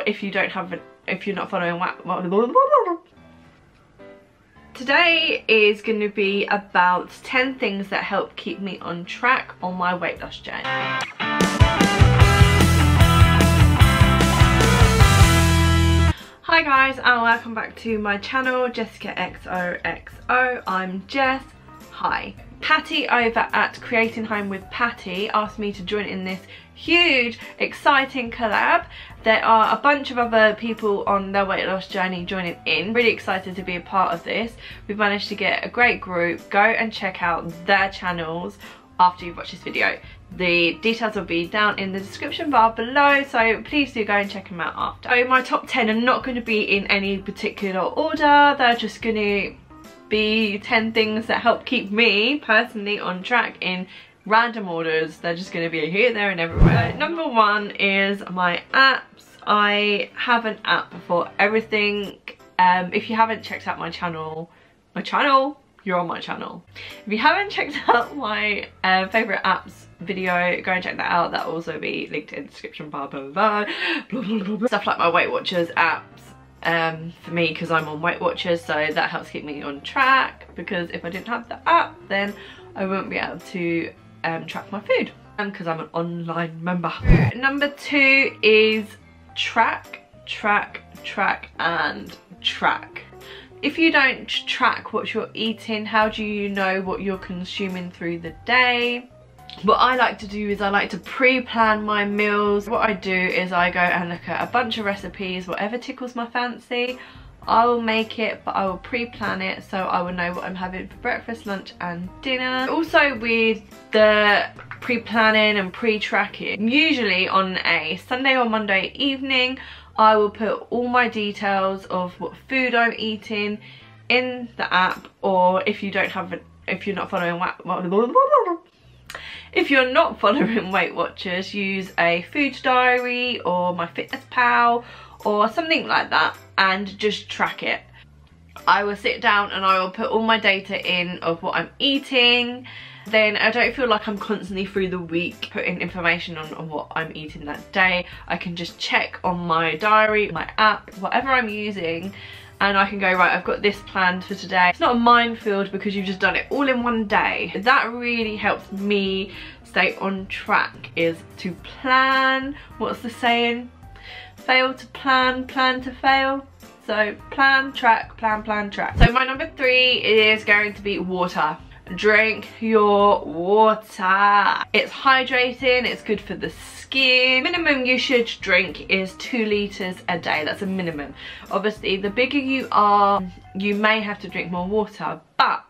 if you're not following Today is going to be about 10 things that help keep me on track on my weight loss journey. Hi guys, and welcome back to my channel, Jessica XOXO. I'm Jess. Hi. Patty over at Creating Home with Patty asked me to join in this huge, exciting collab. There are a bunch of other people on their weight loss journey joining in. Really excited to be a part of this. We've managed to get a great group. Go and check out their channels after you've watched this video. The details will be down in the description bar below, so please do go and check them out after. So my top 10 are not going to be in any particular order. They're just going to be 10 things that help keep me personally on track in random orders. They're just going to be here, there and everywhere. Number one is my apps. I have an app for everything. If you haven't checked out my channel, you're on my channel. If you haven't checked out my favourite apps video, go and check that out. That will also be linked in the description bar below. Stuff like my Weight Watchers apps for me, because I'm on Weight Watchers, so that helps keep me on track, because if I didn't have the app then I wouldn't be able to track my food, because I'm an online member. Number 2 is track. If you don't track what you're eating, how do you know what you're consuming through the day? What I like to do is I like to pre-plan my meals. What I do is I go and look at a bunch of recipes, whatever tickles my fancy. I will make it, but I will pre-plan it so I will know what I'm having for breakfast, lunch and dinner. Also with the pre-planning and pre-tracking, usually on a Sunday or Monday evening, I will put all my details of what food I'm eating in the app, or if you're not following Weight Watchers, use a food diary or my Fitness Pal or something like that and just track it. I will sit down and I will put all my data in of what I'm eating. Then I don't feel like I'm constantly through the week putting information on what I'm eating that day. I can just check on my diary, my app, whatever I'm using, and I can go, right, I've got this planned for today. It's not a minefield because you've just done it all in one day. That really helps me stay on track, is to plan. What's the saying? Fail to plan, plan to fail. So plan, track, plan, track. So my number 3 is going to be water. Drink your water. It's hydrating, it's good for the skin. Minimum you should drink is 2 litres a day. That's a minimum. Obviously the bigger you are, you may have to drink more water, but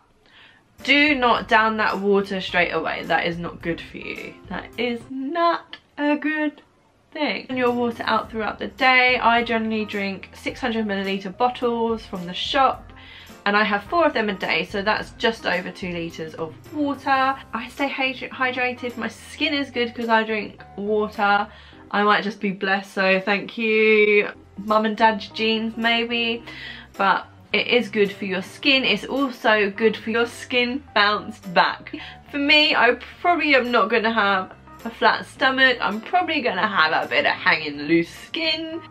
do not down that water straight away. That is not good for you. That is not a good thing. And your water out throughout the day. I generally drink 600ml bottles from the shop, and I have 4 of them a day, so that's just over 2 litres of water. I stay hydrated. My skin is good because I drink water. I might just be blessed, so thank you, mum and dad's genes maybe, but it is good for your skin. It's also good for your skin bounced back. For me, I probably am not going to have a flat stomach. I'm probably going to have a bit of hanging loose skin.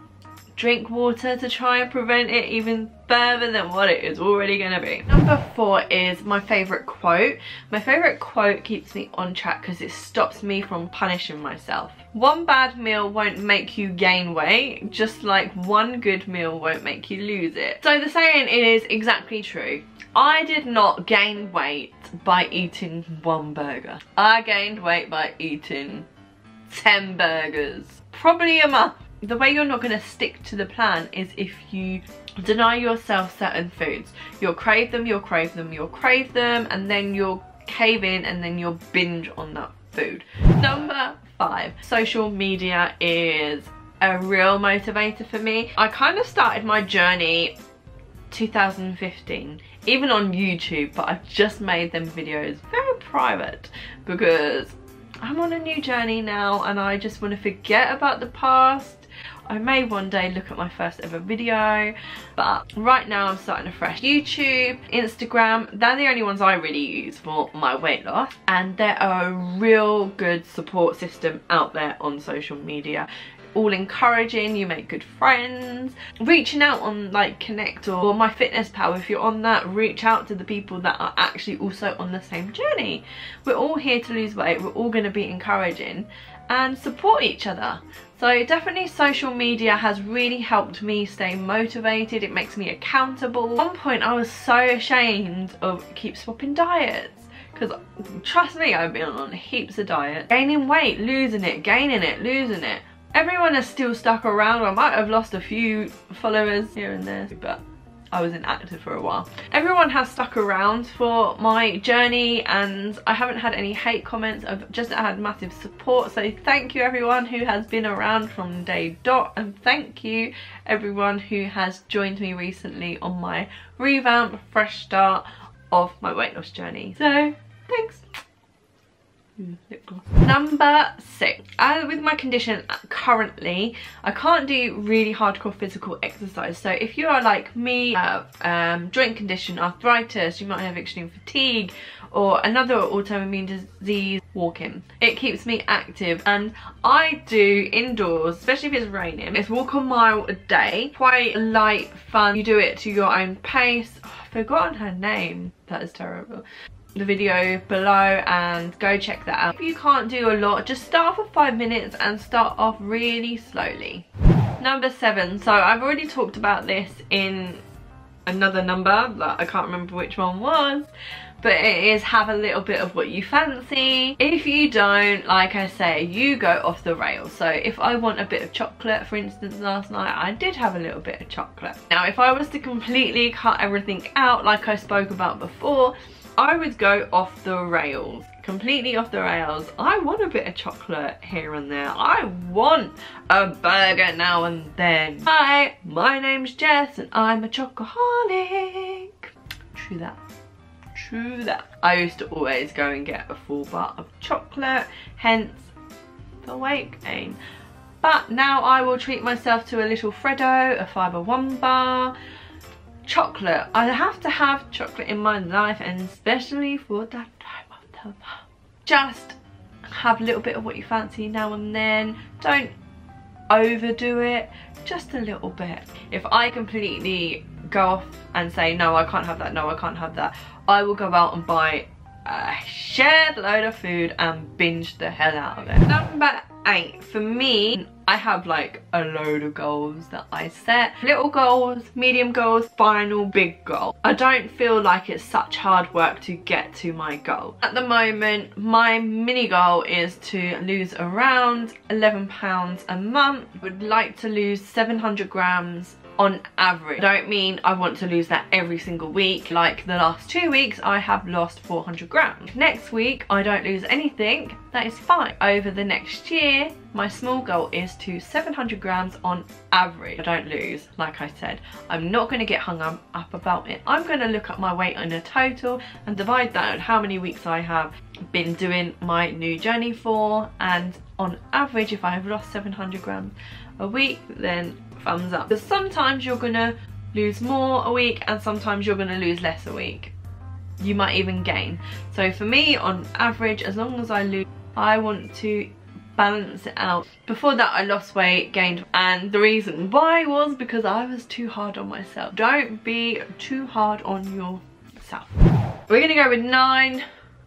Drink water to try and prevent it even further than what it is already going to be. Number 4 is my favourite quote. My favourite quote keeps me on track because it stops me from punishing myself. One bad meal won't make you gain weight, just like one good meal won't make you lose it. So the saying is exactly true. I did not gain weight by eating 1 burger. I gained weight by eating 10 burgers. Probably a month. The way you're not going to stick to the plan is if you deny yourself certain foods. You'll crave them, and then you'll cave in, and then you'll binge on that food. Number 5, social media is a real motivator for me. I kind of started my journey 2015, even on YouTube, but I've just made them videos very private because I'm on a new journey now and I just want to forget about the past. I may one day look at my first ever video, but right now I'm starting afresh. YouTube, Instagram, they're the only ones I really use for my weight loss, and they're a real good support system out there on social media. all encouraging, you make good friends. Reaching out on like Connect or MyFitnessPal, if you're on that, reach out to the people that are actually also on the same journey. We're all here to lose weight, we're all going to be encouraging and support each other. So definitely social media has really helped me stay motivated. It makes me accountable. At one point I was so ashamed of keep swapping diets, because trust me, I've been on heaps of diets. Gaining weight, losing it, gaining it, losing it. Everyone is still stuck around. I might have lost a few followers here and there, but I was inactive for a while. Everyone has stuck around for my journey and I haven't had any hate comments. I've just had massive support. So thank you everyone who has been around from day dot, and thank you everyone who has joined me recently on my revamp, fresh start of my weight loss journey. So thanks. Number 6. With my condition currently, I can't do really hardcore physical exercise. So if you are like me, joint condition, arthritis, you might have extreme fatigue or another autoimmune disease, walking. It keeps me active, and I do indoors, especially if it's raining. It's walk a mile a day, quite light, fun. You do it to your own pace. Oh, I've forgotten her name. That is terrible. The video below and go check that out. If you can't do a lot, just start off with 5 minutes and start off really slowly. Number 7. So I've already talked about this in another number that I can't remember which one was, but it is have a little bit of what you fancy. If you don't, like I say, you go off the rails. So if I want a bit of chocolate, for instance, last night I did have a little bit of chocolate. Now if I was to completely cut everything out like I spoke about before, I would go off the rails, completely off the rails. I want a bit of chocolate here and there. I want a burger now and then. Hi, my name's Jess and I'm a chocoholic. True that. True that. I used to always go and get a full bar of chocolate, hence the weight gain. But now I will treat myself to a little Freddo, a Fibre One bar. Chocolate. I have to have chocolate in my life, and especially for that time of the month. Just have a little bit of what you fancy now and then. Don't overdo it, just a little bit. If I completely go off and say no, I can't have that, no I can't have that, I will go out and buy a shed load of food and binge the hell out of it. Number 8. For me, I have like a load of goals that I set. Little goals, medium goals, final big goal. I don't feel like it's such hard work to get to my goal. At the moment, my mini goal is to lose around 11 pounds a month. I would like to lose 700 grams on average. I don't mean I want to lose that every single week. Like the last 2 weeks I have lost 400 grams. Next week I don't lose anything, that is fine. Over the next year my small goal is to 700 grams on average. I don't lose, like I said. I'm not going to get hung up about it. I'm going to look at my weight in a total and divide that on how many weeks I have been doing my new journey for, and on average if I have lost 700 grams a week, then thumbs up. Because sometimes you're gonna lose more a week and sometimes you're gonna lose less a week. You might even gain. So for me, on average, as long as I lose, I want to balance it out. Before that I lost weight, gained, and the reason why was because I was too hard on myself. Don't be too hard on yourself. We're gonna go with 9.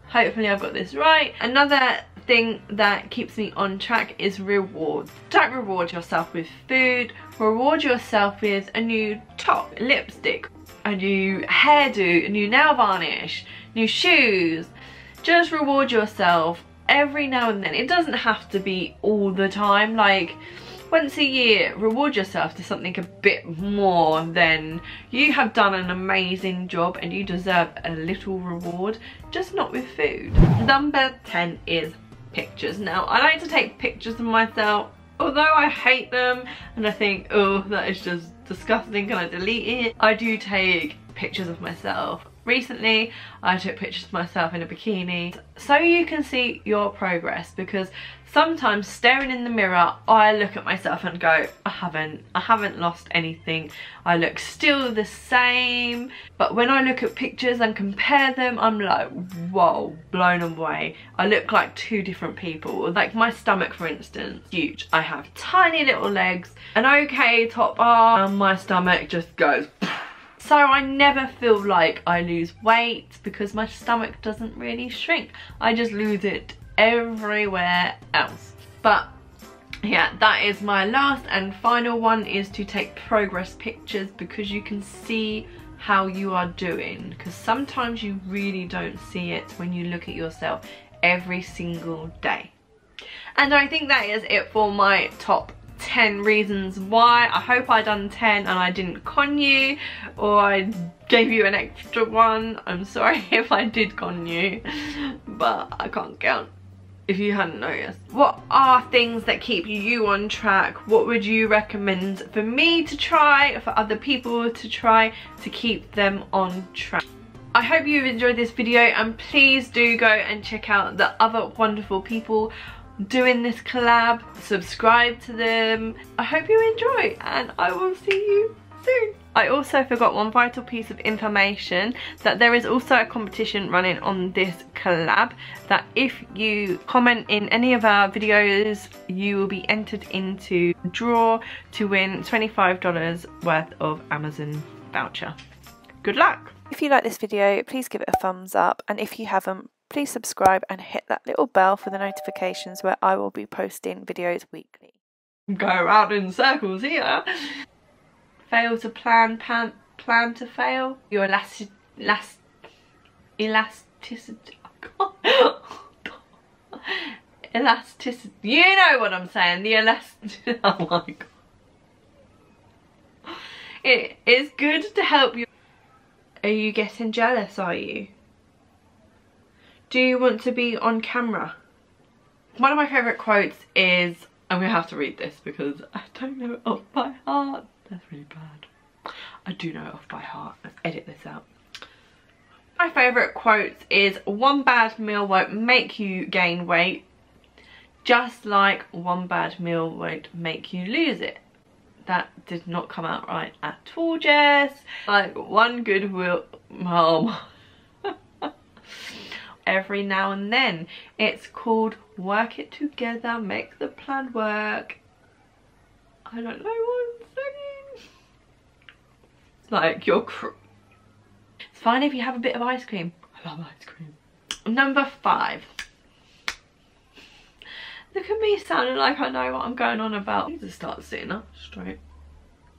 Hopefully I've got this right. Another thing that keeps me on track is rewards. Don't reward yourself with food, reward yourself with a new top, lipstick, a new hairdo, a new nail varnish, new shoes. Just reward yourself every now and then. It doesn't have to be all the time. Like once a year, reward yourself to something a bit more than you have done an amazing job and you deserve a little reward, just not with food. Number 10 is pictures. Now I like to take pictures of myself, although I hate them and I think, oh, that is just disgusting, can I delete it? I do take pictures of myself recently I took pictures of myself in a bikini so you can see your progress, because sometimes staring in the mirror I look at myself and go, I haven't lost anything, I look still the same. But when I look at pictures and compare them, I'm like, whoa, blown away. I look like two different people. Like my stomach, for instance, huge. I have tiny little legs, an okay top bar, and my stomach just goes. So I never feel like I lose weight because my stomach doesn't really shrink. I just lose it everywhere else. But yeah, that is my last and final one, is to take progress pictures, because you can see how you are doing, because sometimes you really don't see it when you look at yourself every single day. And I think that is it for my top 10 reasons why. I hope I done 10 and I didn't con you, or I gave you an extra one. I'm sorry if I did con you, but I can't count if you hadn't noticed. What are things that keep you on track? What would you recommend for me to try, for other people to try, to keep them on track? I hope you've enjoyed this video, and please do go and check out the other wonderful people doing this collab. Subscribe to them. I hope you enjoy, and I will see you soon. I also forgot one vital piece of information, that there is also a competition running on this collab, that if you comment in any of our videos, you will be entered into a draw to win $25 worth of Amazon voucher. Good luck! If you like this video, please give it a thumbs up, and if you haven't, please subscribe and hit that little bell for the notifications, where I will be posting videos weekly. Go around in circles here. Fail to plan, plan to fail. Your elasticity. Elasticity. You know what I'm saying. The elasticity. Oh my god. It is good to help you. Are you getting jealous, are you? Do you want to be on camera? One of my favourite quotes is, I'm going to have to read this because I don't know it off by heart. That's really bad. I do know it off by heart. Let's edit this out. My favourite quote is, one bad meal won't make you gain weight, just like one bad meal won't make you lose it. That did not come out right at all, Jess. Like, one good will, every now and then. It's called work it together, make the plan work. I don't know what I'm saying. It's like it's fine if you have a bit of ice cream. I love ice cream. Number 5. Look at me sounding like I know what I'm going on about. I need to start sitting up straight.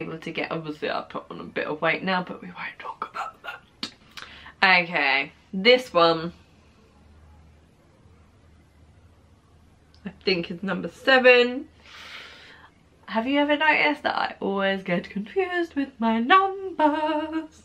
Able to get, obviously I've put on a bit of weight now, but we won't talk about that. Okay, this one I think is number 7. Have you ever noticed that I always get confused with my numbers?